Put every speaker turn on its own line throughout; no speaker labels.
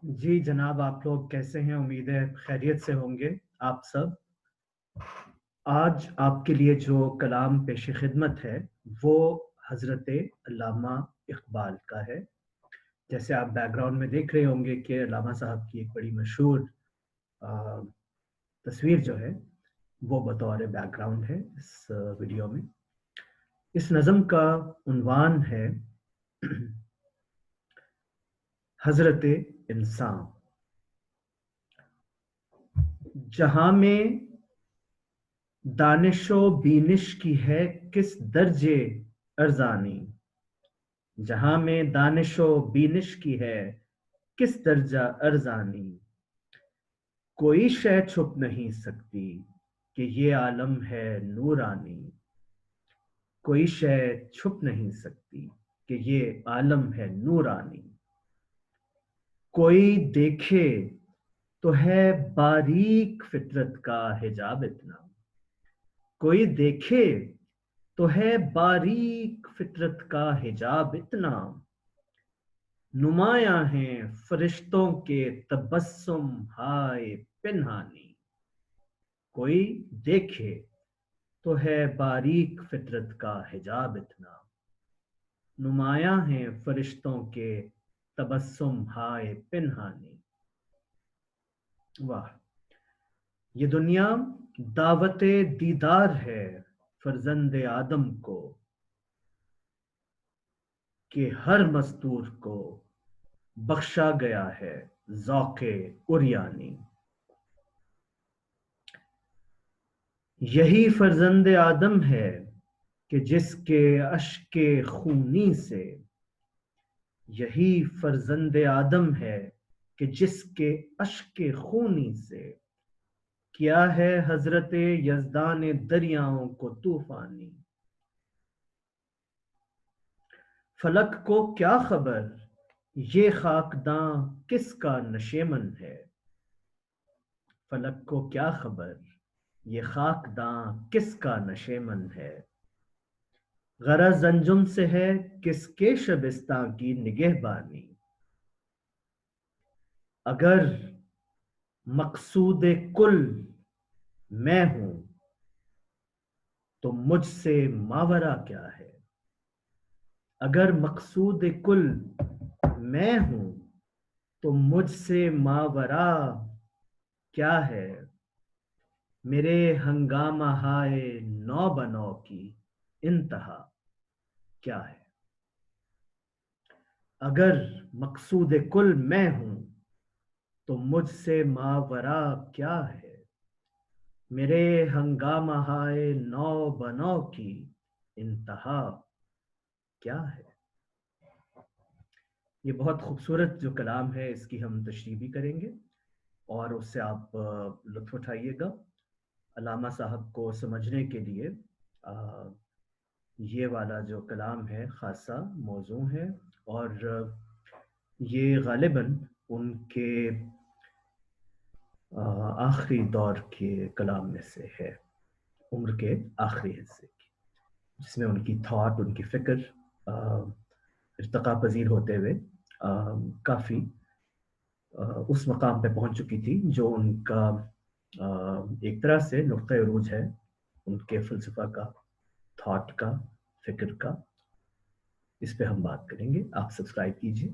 جی جناب، آپ لوگ کیسے ہیں؟ امید ہے خیریت سے ہوں گے آپ سب۔ آج آپ کے لیے جو کلام پیش خدمت ہے وہ حضرت علامہ اقبال کا ہے۔ جیسے آپ بیک گراؤنڈ میں دیکھ رہے ہوں گے کہ علامہ صاحب کی ایک بڑی مشہور آ، تصویر جو ہے وہ بطور بیک گراؤنڈ ہے اس ویڈیو میں۔ اس نظم کا عنوان ہے حضرت انسان۔ جہاں میں دانش و بینش کی ہے کس درجے ارزانی، جہاں میں دانش و بینش کی ہے کس درجہ ارزانی، کوئی شے چھپ نہیں سکتی کہ یہ عالم ہے نورانی، کوئی شے چھپ نہیں سکتی کہ یہ عالم ہے نورانی، کوئی دیکھے تو ہے باریک فطرت کا حجاب اتنا، کوئی دیکھے تو ہے باریک فطرت کا حجاب اتنا، نمایاں ہیں فرشتوں کے تبسم ہائے پنہانی، کوئی دیکھے تو ہے باریک فطرت کا حجاب اتنا، نمایاں ہیں فرشتوں کے تبسم ہائے پنہانی۔ واہ! یہ دنیا دعوت دیدار ہے فرزند آدم کو، کہ ہر مستور کو بخشا گیا ہے ذوق عریانی۔ یہی فرزند آدم ہے کہ جس کے اشک خونی سے، یہی فرزند آدم ہے کہ جس کے اشک خونی سے کیا ہے حضرت یزدان دریاؤں کو طوفانی۔ فلک کو کیا خبر یہ خاکداں کس کا نشیمن ہے، فلک کو کیا خبر یہ خاکداں کس کا نشیمن ہے، غرض انجم سے ہے کس کے شبستاں کی نگہبانی، اگر مقصود کل میں ہوں تو مجھ سے ماورا کیا ہے، اگر مقصود کل میں ہوں تو مجھ سے ماورا کیا ہے، میرے ہنگامہ ہائے نو بنو کی انتہا کیا ہے، اگر مقصود کل میں ہوں تو مجھ سے ماورا کیا ہے، میرے ہنگامہ ہائے نو بنو کی انتہا کیا ہے۔ یہ بہت خوبصورت جو کلام ہے اس کی ہم تشریح بھی کریں گے اور اس سے آپ لطف اٹھائیے گا۔ علامہ صاحب کو سمجھنے کے لیے یہ والا جو کلام ہے خاصا موزوں ہے، اور یہ غالباً ان کے آخری دور کے کلام میں سے ہے، عمر کے آخری حصے کی، جس میں ان کی تھاٹ، ان کی فکر ارتقا پذیر ہوتے ہوئے کافی اس مقام پہ پہنچ چکی تھی جو ان کا ایک طرح سے نقطۂ عروج ہے ان کے فلسفہ کا، تھاٹ کا، فکر کا۔ اس پہ ہم بات کریں گے۔ آپ سبسکرائب کیجئے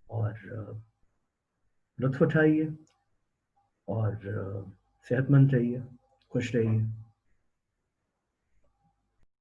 اور لطف اٹھائیے اور صحت مند رہیے، خوش رہیے۔